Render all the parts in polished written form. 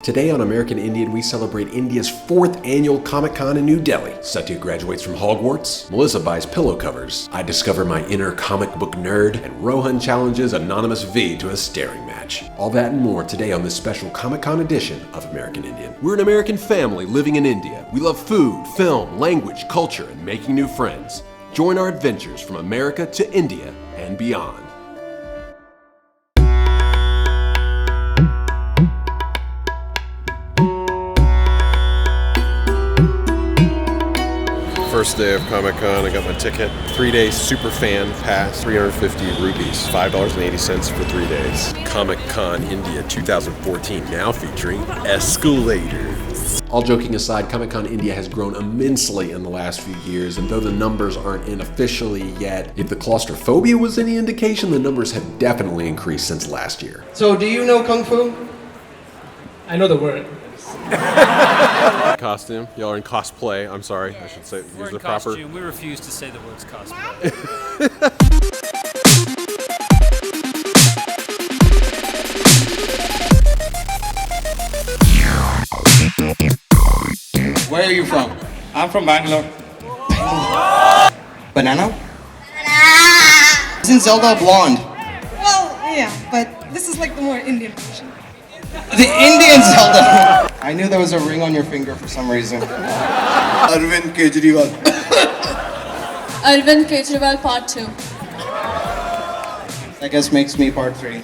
Today on American Indian, we celebrate India's 4th annual Comic-Con in New Delhi. Satya graduates from Hogwarts, Melissa buys pillow covers, I discover my inner comic book nerd, and Rohan challenges Anonymous V to a staring match. All that and more today on this special Comic-Con edition of American Indian. We're an American family living in India. We love food, film, language, culture, and making new friends. Join our adventures from America to India and beyond. First day of Comic-Con, I got my ticket. 3-day super fan pass, 350 rupees, $5.80 for 3 days. Comic-Con India 2014, now featuring escalators. All joking aside, Comic-Con India has grown immensely in the last few years, and though the numbers aren't in officially yet, if the claustrophobia was any indication, the numbers have definitely increased since last year. So, do you know Kung Fu? I know the word. Costume. Y'all are in cosplay. I'm sorry. I should say use the proper. Costume. We refuse to say the words cosplay. Where are you from? I'm from Bangalore. Banana? Isn't Zelda blonde? Well, yeah, but this is like the more Indian version. The Indian Zelda! I knew there was a ring on your finger for some reason. Arvind Kejriwal. Arvind Kejriwal Part 2. I guess makes me Part 3.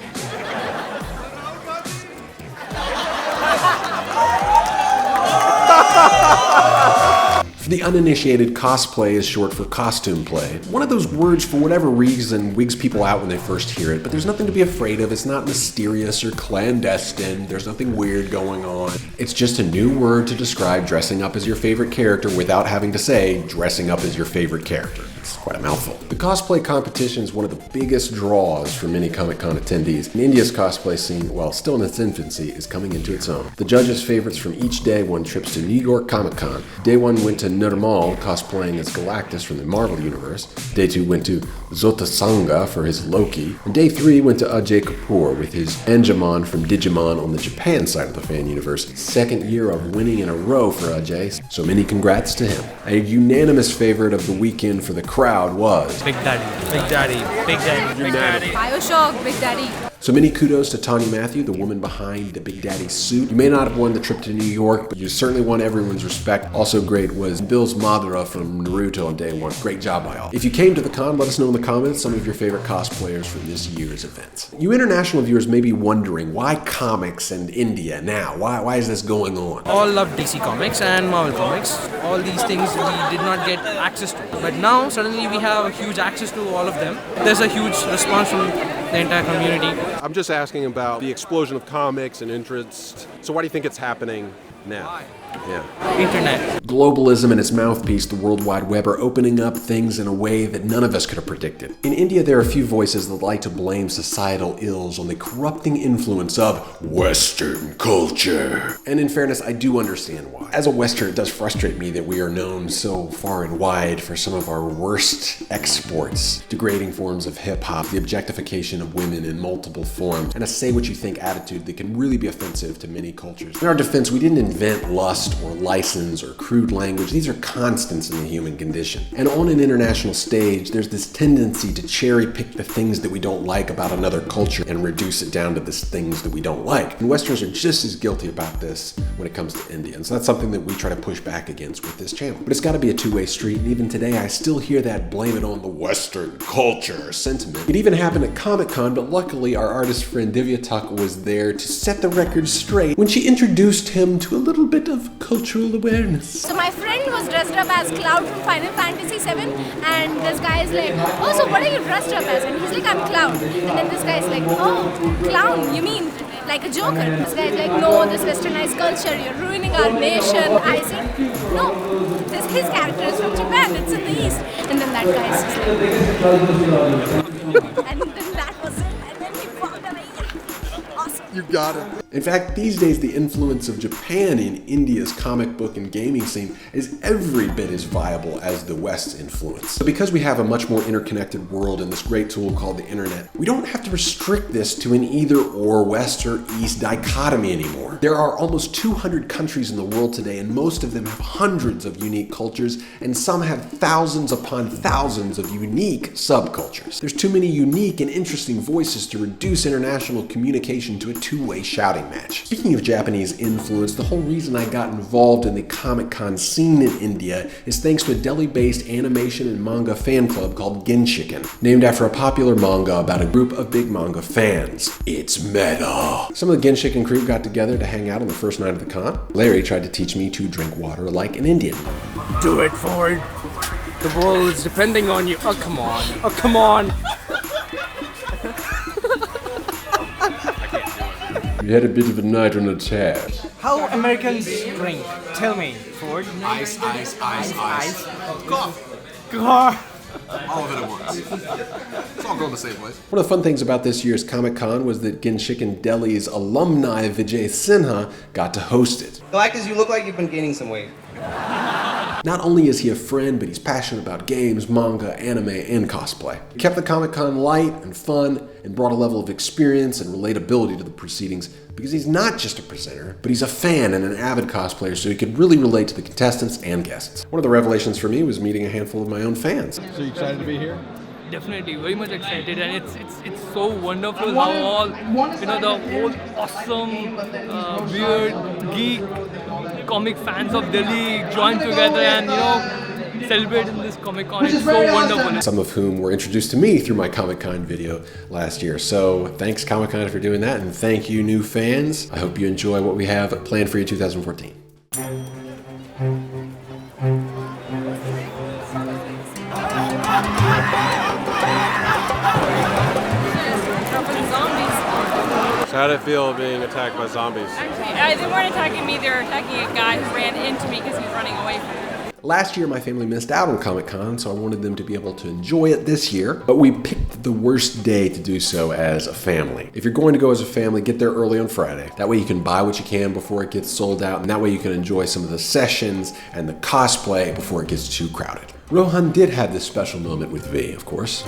For the uninitiated, cosplay is short for costume play. One of those words, for whatever reason, wigs people out when they first hear it, but there's nothing to be afraid of. It's not mysterious or clandestine. There's nothing weird going on. It's just a new word to describe dressing up as your favorite character without having to say dressing up as your favorite character. It's quite a mouthful. The cosplay competition is one of the biggest draws for many Comic-Con attendees. And India's cosplay scene, while still in its infancy, is coming into its own. The judges' favorites from each day won trips to New York Comic-Con. Day 1 went to Nirmal, cosplaying as Galactus from the Marvel Universe. Day 2 went to Zotasanga for his Loki. And Day 3 went to Ajay Kapoor with his Anjumon from Digimon on the Japan side of the fan universe. 2nd year of winning in a row for Ajay, so many congrats to him. A unanimous favorite of the weekend for the crowd was Big Daddy, Big Daddy, Big Daddy, Big Daddy. Bioshock, Big Daddy. So many kudos to Tanya Matthew, the woman behind the Big Daddy suit. You may not have won the trip to New York, but you certainly won everyone's respect. Also great was Bill's Madara from Naruto on day 1. Great job by all. If you came to the con, let us know in the comments some of your favorite cosplayers from this year's event. You international viewers may be wondering, why comics and India now? Why is this going on? All love DC Comics and Marvel Comics. All these things we did not get access to. But now, suddenly we have huge access to all of them. There's a huge response from the entire community. I'm just asking about the explosion of comics and interest. So why do you think it's happening now? Yeah. Internet. Globalism and its mouthpiece, the World Wide Web, are opening up things in a way that none of us could have predicted. In India, there are a few voices that like to blame societal ills on the corrupting influence of Western culture. And in fairness, I do understand why. As a Westerner, it does frustrate me that we are known so far and wide for some of our worst exports. Degrading forms of hip-hop, the objectification of women in multiple forms, and a say-what-you-think attitude that can really be offensive to many cultures. In our defense, we didn't invent lust or license or crude language. These are constants in the human condition. And on an international stage, there's this tendency to cherry pick the things that we don't like about another culture and reduce it down to the things that we don't like. And Westerners are just as guilty about this when it comes to India. And so that's something that we try to push back against with this channel. But it's got to be a two-way street. And even today, I still hear that blame it on the Western culture sentiment. It even happened at Comic-Con, but luckily our artist friend Divya was there to set the record straight when she introduced him to a little bit of cultural awareness. So my friend was dressed up as Cloud from Final Fantasy 7, and this guy is like, oh, so what are you dressed up as? And he's like, I'm Cloud. And then this guy is like, oh, clown, you mean like a joker? This guy is like, no, this westernized culture, you're ruining our nation. I said, no, his character is from Japan, it's in the East. And then that guy is just like, and then that was it. And then he walked away. Awesome. You got it. In fact, these days the influence of Japan in India's comic book and gaming scene is every bit as viable as the West's influence. But because we have a much more interconnected world and this great tool called the internet, we don't have to restrict this to an either or West or East dichotomy anymore. There are almost 200 countries in the world today, and most of them have hundreds of unique cultures, and some have thousands upon thousands of unique subcultures. There's too many unique and interesting voices to reduce international communication to a two-way shouting match. Speaking of Japanese influence, the whole reason I got involved in the Comic-Con scene in India is thanks to a Delhi-based animation and manga fan club called Genshiken, named after a popular manga about a group of big manga fans. It's meta. Some of the Genshiken crew got together to hang out on the first night of the con. Lehri tried to teach me to drink water like an Indian. Do it, Ford. The world is depending on you. Oh, come on. Oh, come on. You had a bit of a night on the tab. How Americans drink? Tell me, Ford. Ice. Cough. All of it at once. It's all going to the same place. One of the fun things about this year's Comic-Con was that Genshiken Delhi's alumni Vijay Sinha got to host it. Galactus, you look like you've been gaining some weight. Not only is he a friend, but he's passionate about games, manga, anime, and cosplay. He kept the Comic-Con light and fun and brought a level of experience and relatability to the proceedings because he's not just a presenter, but he's a fan and an avid cosplayer, so he could really relate to the contestants and guests. One of the revelations for me was meeting a handful of my own fans. So you excited to be here? Definitely, very much excited, and it's so wonderful how all the whole awesome weird geek comic fans of Delhi join together and celebrate in this Comic Con. It's so wonderful. Some of whom were introduced to me through my Comic-Con video last year. So thanks Comic-Con for doing that, and thank you new fans. I hope you enjoy what we have planned for you 2014. So how did it feel being attacked by zombies? Actually, they weren't attacking me, they were attacking a guy who ran into me because he was running away from me. Last year, my family missed out on Comic-Con, so I wanted them to be able to enjoy it this year, but we picked the worst day to do so as a family. If you're going to go as a family, get there early on Friday. That way you can buy what you can before it gets sold out, and that way you can enjoy some of the sessions and the cosplay before it gets too crowded. Rohan did have this special moment with V, of course.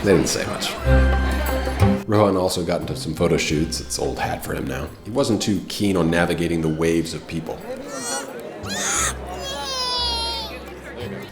They didn't say much. Rohan also got into some photo shoots. It's old hat for him now. He wasn't too keen on navigating the waves of people.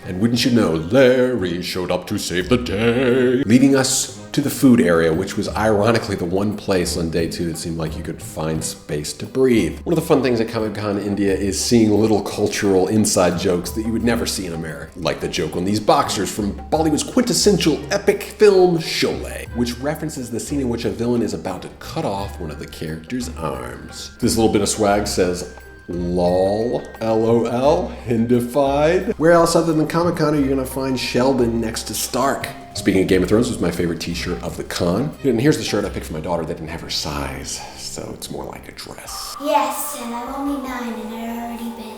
And wouldn't you know, Lehri showed up to save the day. Leading us to the food area, which was ironically the one place on day 2 that seemed like you could find space to breathe. One of the fun things at Comic-Con India is seeing little cultural inside jokes that you would never see in America. Like the joke on these boxers from Bollywood's quintessential epic film Sholay, which references the scene in which a villain is about to cut off one of the character's arms. This little bit of swag says, LOL, LOL, Hindified. Where else other than Comic-Con are you gonna find Sheldon next to Stark? Speaking of Game of Thrones, was my favorite t-shirt of the con. And here's the shirt I picked for my daughter that didn't have her size, so it's more like a dress. Yes, and I'm only 9 and I've already been.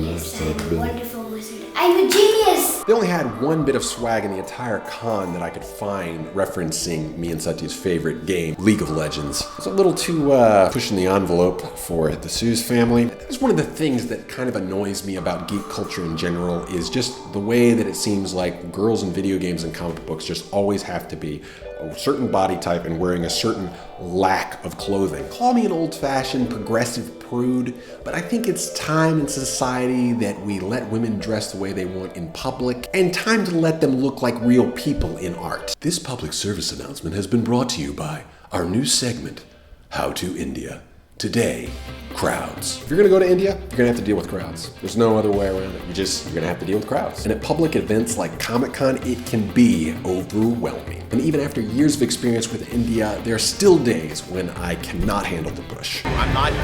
Yes, I'm a wonderful wizard. I'm a genius! They only had one bit of swag in the entire con that I could find referencing me and Satya's favorite game, League of Legends. It's a little too pushing the envelope for the Suze family. That's one of the things that kind of annoys me about geek culture in general is just the way that it seems like girls in video games and comic books just always have to be a certain body type and wearing a certain lack of clothing. Call me an old-fashioned progressive prude, but I think it's time in society that we let women dress the way they want in public, and time to let them look like real people in art. This public service announcement has been brought to you by our new segment, How to India. Today, crowds. If you're gonna go to India, you're gonna have to deal with crowds. There's no other way around it. You're gonna have to deal with crowds. And at public events like Comic-Con, it can be overwhelming. And even after years of experience with India, there are still days when I cannot handle the push. I'm not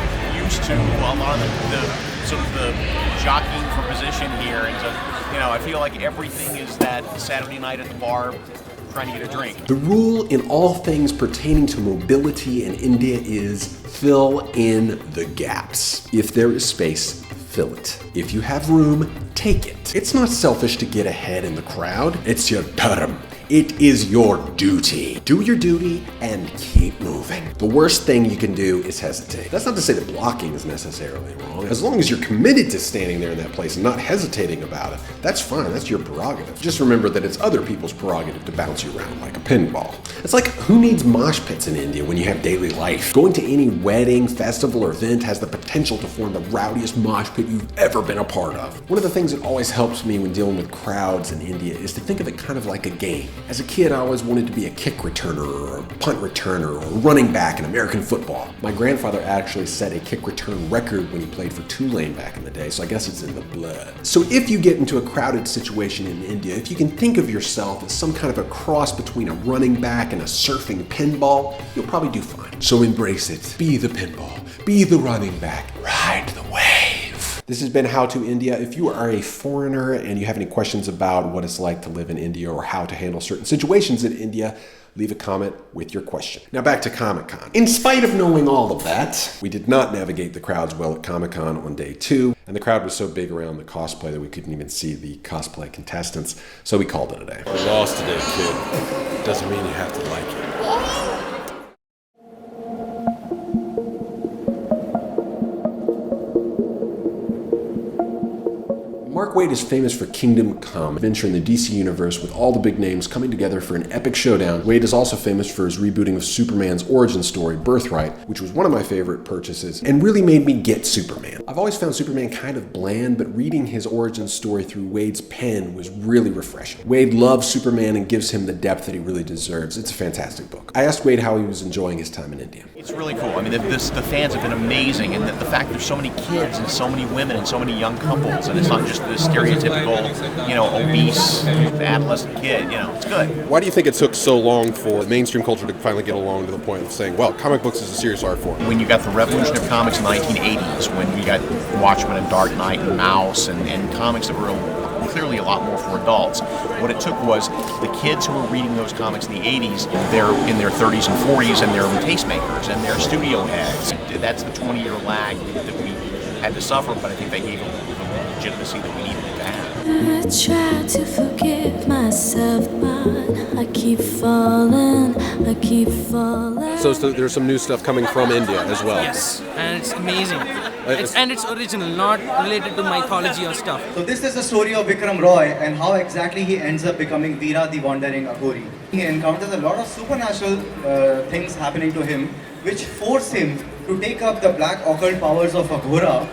used to a lot of the sort of the jockeying for position here, and so, I feel like everything is that Saturday night at the bar trying to get a drink. The rule in all things pertaining to mobility in India is fill in the gaps. If there is space, fill it. If you have room, take it. It's not selfish to get ahead in the crowd. It's your dharma. It is your duty. Do your duty and keep moving. The worst thing you can do is hesitate. That's not to say that blocking is necessarily wrong. As long as you're committed to standing there in that place and not hesitating about it, that's fine. That's your prerogative. Just remember that it's other people's prerogative to bounce you around like a pinball. It's like, who needs mosh pits in India when you have daily life? Going to any wedding, festival, or event has the potential to form the rowdiest mosh pit you've ever been a part of. One of the things that always helps me when dealing with crowds in India is to think of it kind of like a game. As a kid, I always wanted to be a kick returner or a punt returner or a running back in American football. My grandfather actually set a kick return record when he played for Tulane back in the day, so I guess it's in the blood. So if you get into a crowded situation in India, if you can think of yourself as some kind of a cross between a running back and a surfing pinball, you'll probably do fine. So embrace it. Be the pinball. Be the running back. Ride the wave. This has been How to India. If you are a foreigner and you have any questions about what it's like to live in India or how to handle certain situations in India, leave a comment with your question. Now back to Comic-Con. In spite of knowing all of that, we did not navigate the crowds well at Comic-Con on day 2, and the crowd was so big around the cosplay that we couldn't even see the cosplay contestants, so we called it a day. We lost today, kid. Doesn't mean you have to like it. Mark Waid is famous for Kingdom Come, adventure in the DC universe with all the big names coming together for an epic showdown. Waid is also famous for his rebooting of Superman's origin story, Birthright, which was one of my favorite purchases and really made me get Superman. I've always found Superman kind of bland, but reading his origin story through Waid's pen was really refreshing. Waid loves Superman and gives him the depth that he really deserves. It's a fantastic book. I asked Waid how he was enjoying his time in India. It's really cool. I mean, the fans have been amazing, and the fact there's so many kids and so many women and so many young couples, and it's not just the stereotypical, obese adolescent kid. It's good. Why do you think it took so long for mainstream culture to finally get along to the point of saying, well, comic books is a serious art form? When you got the revolution of comics in the 1980s, when we got Watchmen and Dark Knight and Mouse and comics that were clearly a lot more for adults. What it took was the kids who were reading those comics in the 80s, they're in their 30s and 40s, and they're tastemakers and they're studio heads. That's the 20-year lag that we had to suffer, but I think they gave the legitimacy that we needed to have. I try to forgive myself, but I keep falling. So there's some new stuff coming from India as well. Yes, and it's amazing. It's original, not related to mythology or stuff. So this is the story of Vikram Roy and how exactly he ends up becoming Veera the Wandering Aghori. He encounters a lot of supernatural things happening to him, which force him to take up the black occult powers of Aghora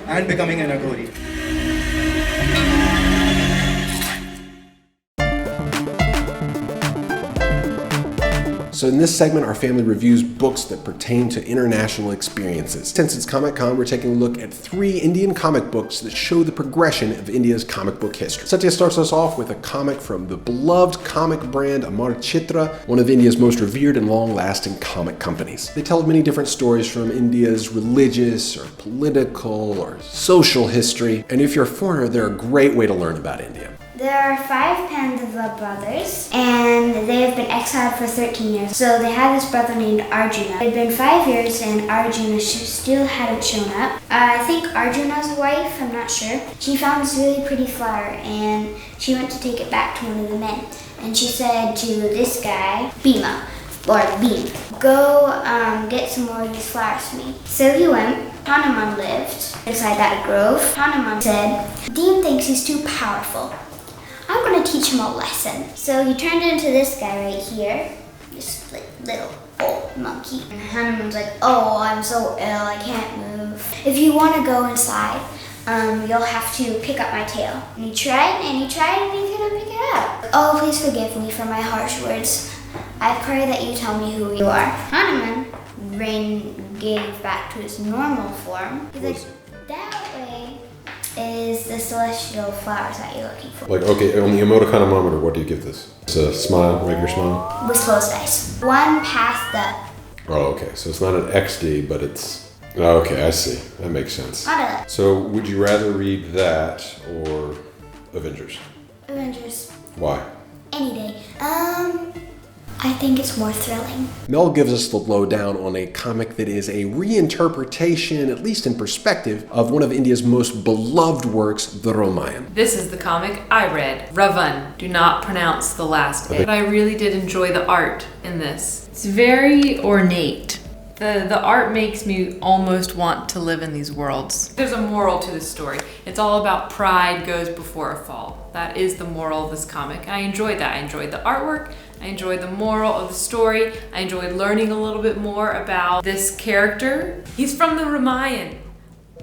and becoming an Aghori. So in this segment, our family reviews books that pertain to international experiences. Since it's Comic-Con, we're taking a look at 3 Indian comic books that show the progression of India's comic book history. Satya starts us off with a comic from the beloved comic brand Amar Chitra, one of India's most revered and long-lasting comic companies. They tell many different stories from India's religious or political or social history, and if you're a foreigner, they're a great way to learn about India. There are 5 Pandava brothers, and they have been exiled for 13 years. So they had this brother named Arjuna. It had been 5 years, and Arjuna still hadn't shown up. I think Arjuna's wife, I'm not sure, she found this really pretty flower, and she went to take it back to one of the men. And she said to this guy, Bhima, or Beam, go get some more of these flowers for me. So he went. Hanuman lived inside that grove. Hanuman said, Dean thinks he's too powerful. I'm going to teach him a lesson. So he turned into this guy right here, this little old monkey. And Hanuman's like, oh, I'm so ill, I can't move. If you want to go inside, you'll have to pick up my tail. And he tried, and he couldn't pick it up. Oh, please forgive me for my harsh words. I pray that you tell me who you are. Hanuman gave back to his normal form. He's like, that way is the celestial flowers that you're looking for. Like, okay, on the emoticon-ometer, what do you give this? It's a smile, regular smile? With closed eyes. 1 past the... Oh, okay, so it's not an XD, but it's... Oh, okay, I see. That makes sense. So, would you rather read that or Avengers? Avengers. Why? Any day. I think it's more thrilling. Mel gives us the lowdown on a comic that is a reinterpretation, at least in perspective, of one of India's most beloved works, the Ramayana. This is the comic I read. Ravan. Do not pronounce the last A. But I really did enjoy the art in this. It's very ornate. The art makes me almost want to live in these worlds. There's a moral to this story. It's all about pride goes before a fall. That is the moral of this comic. And I enjoyed that. I enjoyed the artwork. I enjoyed the moral of the story. I enjoyed learning a little bit more about this character. He's from the Ramayana,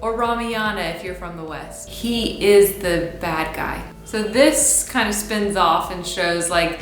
or Ramayana if you're from the West. He is the bad guy. So this kind of spins off and shows like,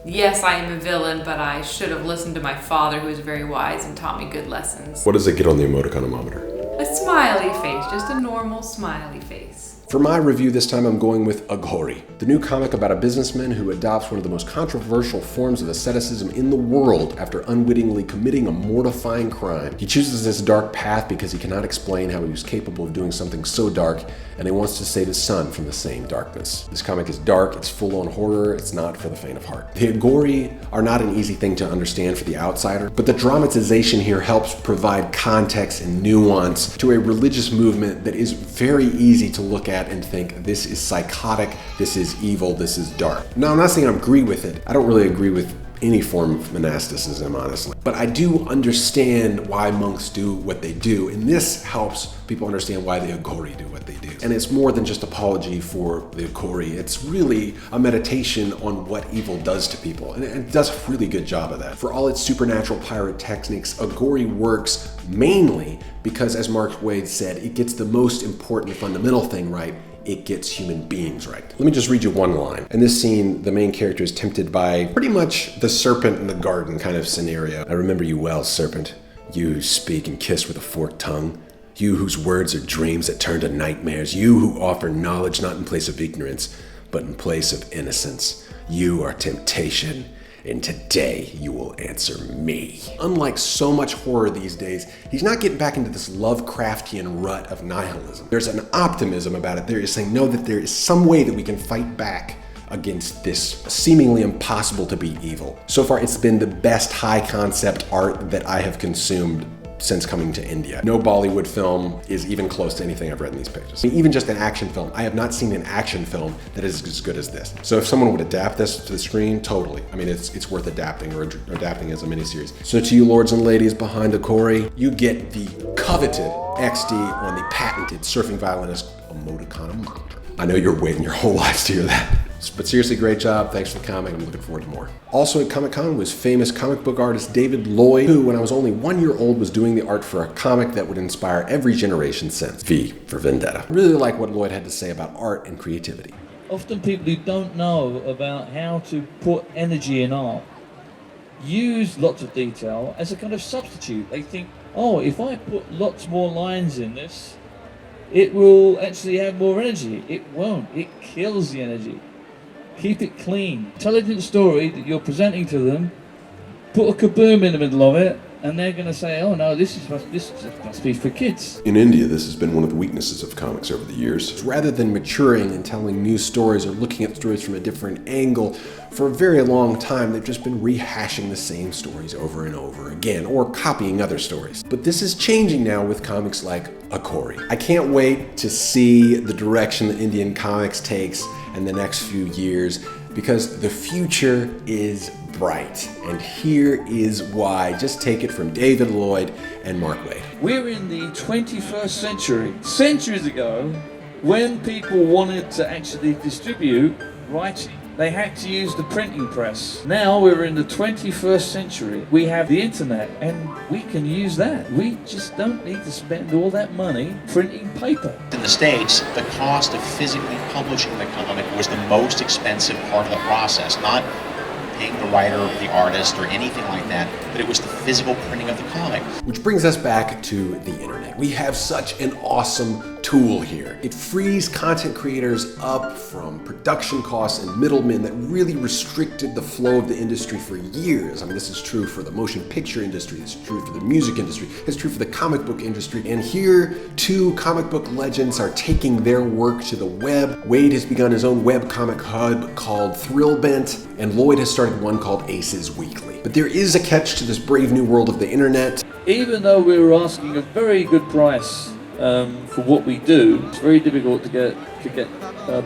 yes, I am a villain, but I should have listened to my father, who was very wise and taught me good lessons. What does it get on the emoticonometer? A smiley face, just a normal smiley face. For my review this time, I'm going with Aghori, the new comic about a businessman who adopts one of the most controversial forms of asceticism in the world after unwittingly committing a mortifying crime. He chooses this dark path because he cannot explain how he was capable of doing something so dark, and he wants to save his son from the same darkness. This comic is dark, it's full on horror, it's not for the faint of heart. The Aghori are not an easy thing to understand for the outsider, but the dramatization here helps provide context and nuance to a religious movement that is very easy to look at and think, this is psychotic, this is evil, this is dark. Now, I'm not saying I agree with it. I don't really agree with any form of monasticism, honestly. But I do understand why monks do what they do, and this helps people understand why the Aghori do what they do. And it's more than just apology for the Aghori. It's really a meditation on what evil does to people, and it does a really good job of that. For all its supernatural pirate techniques, Aghori works mainly because, as Mark Waid said, it gets the most important fundamental thing right. It gets human beings right. Let me just read you one line. In this scene, the main character is tempted by pretty much the serpent in the garden kind of scenario. I remember you well, serpent. You who speak and kiss with a forked tongue. You whose words are dreams that turn to nightmares. You who offer knowledge not in place of ignorance, but in place of innocence. You are temptation, and today you will answer me. Unlike so much horror these days, he's not getting back into this Lovecraftian rut of nihilism. There's an optimism about it. They're saying, no, that there is some way that we can fight back against this seemingly impossible to be evil. So far, it's been the best high concept art that I have consumed since coming to India. No Bollywood film is even close to anything I've read in these pages. I mean, even just an action film. I have not seen an action film that is as good as this. So if someone would adapt this to the screen, totally. I mean, it's worth adapting or adapting as a miniseries. So to you lords and ladies behind Aghori, you get the coveted XD on the patented Surfing Violinist emoticonometer. I know you're waiting your whole lives to hear that. But seriously, great job. Thanks for the comic. I'm looking forward to more. Also at Comic-Con was famous comic book artist David Lloyd, who, when I was only 1 year old, was doing the art for a comic that would inspire every generation since. V for Vendetta. I really like what Lloyd had to say about art and creativity. Often people who don't know about how to put energy in art use lots of detail as a kind of substitute. They think, oh, if I put lots more lines in this, it will actually have more energy. It won't. It kills the energy. Keep it clean. Intelligent story that you're presenting to them, put a kaboom in the middle of it, and they're going to say, oh no, this must be for kids. In India, this has been one of the weaknesses of comics over the years. Rather than maturing and telling new stories or looking at stories from a different angle, for a very long time, they've just been rehashing the same stories over and over again, or copying other stories. But this is changing now with comics like Aghori. I can't wait to see the direction that Indian comics takes in the next few years, because the future is bright. And here is why. Just take it from David Lloyd and Mark Waid. We're in the 21st century. Centuries ago, when people wanted to actually distribute writing, they had to use the printing press. Now we're in the 21st century. We have the internet, and we can use that. We just don't need to spend all that money printing paper. In the States, the cost of physically publishing the comic was the most expensive part of the process, not paying the writer or the artist or anything like that, but it was the physical printing of the comic. Which brings us back to the internet. We have such an awesome tool here. It frees content creators up from production costs and middlemen that really restricted the flow of the industry for years. I mean, this is true for the motion picture industry, it's true for the music industry, it's true for the comic book industry. And here, two comic book legends are taking their work to the web. Waid has begun his own webcomic hub called Thrillbent, and Lloyd has started one called Aces Weekly. But there is a catch to this brave new world of the internet. Even though we were asking a very good price for what we do, it's very difficult to get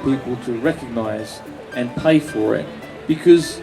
people to recognise and pay for it because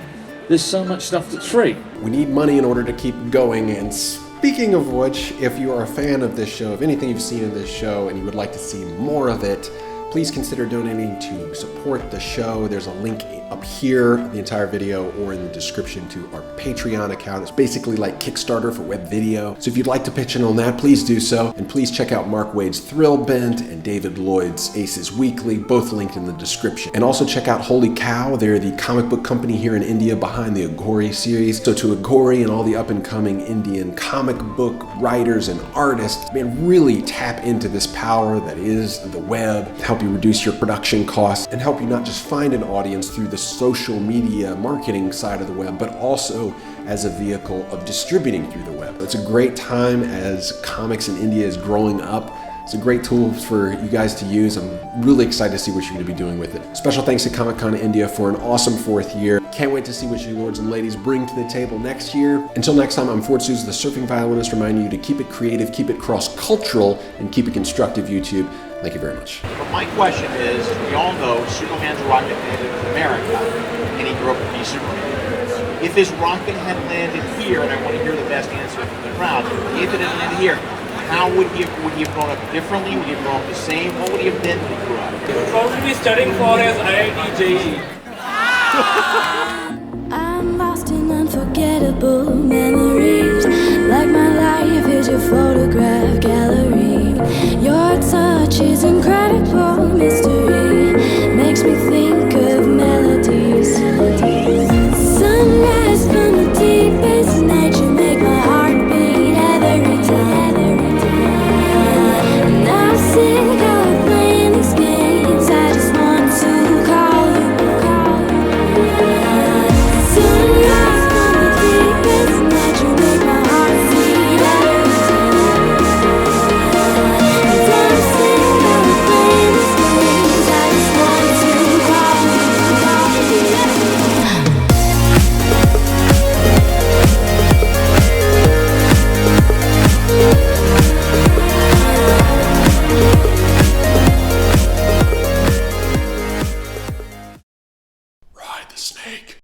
there's so much stuff that's free. We need money in order to keep going, and speaking of which, if you are a fan of this show, of anything you've seen in this show and you would like to see more of it, please consider donating to support the show. There's a link up here, the entire video, or in the description to our Patreon account. It's basically like Kickstarter for web video. So if you'd like to pitch in on that, please do so. And please check out Mark Waid's Thrillbent and David Lloyd's Aces Weekly, both linked in the description. And also check out Holy Cow. They're the comic book company here in India behind the Agori series. So to Agori and all the up and coming Indian comic book writers and artists, man, really tap into this power that is the web, help you reduce your production costs, and help you not just find an audience through the social media marketing side of the web, but also as a vehicle of distributing through the web. It's a great time as comics in India is growing up. It's a great tool for you guys to use. I'm really excited to see what you're going to be doing with it. Special thanks to Comic-Con India for an awesome 4th year. Can't wait to see what you lords and ladies bring to the table next year. Until next time, I'm Ford Suze, the Surfing Violinist, reminding you to keep it creative, keep it cross-cultural, and keep it constructive, YouTube. Thank you very much. But my question is, we all know Superman's rocket landed in America, and he grew up to be Superman. If his rocket had landed here, and I want to hear the best answer from the crowd, if it had landed here, how would he have grown up differently? Would he have grown up the same? What would he have been when he grew up? He would probably be studying for his IIT JEE. I'm lost in unforgettable memories. Like my life is your photograph gallery. Your touch is incredible mystery. Makes me think of melodies. Sunrise from the deepest night. You make my heart beat every time. And I'm sick of playing these games. I just want to call you. Sunrise from the deepest night. You make my heart beat every time. And I'm sick of playing these games. I just want to call you. Ride the snake.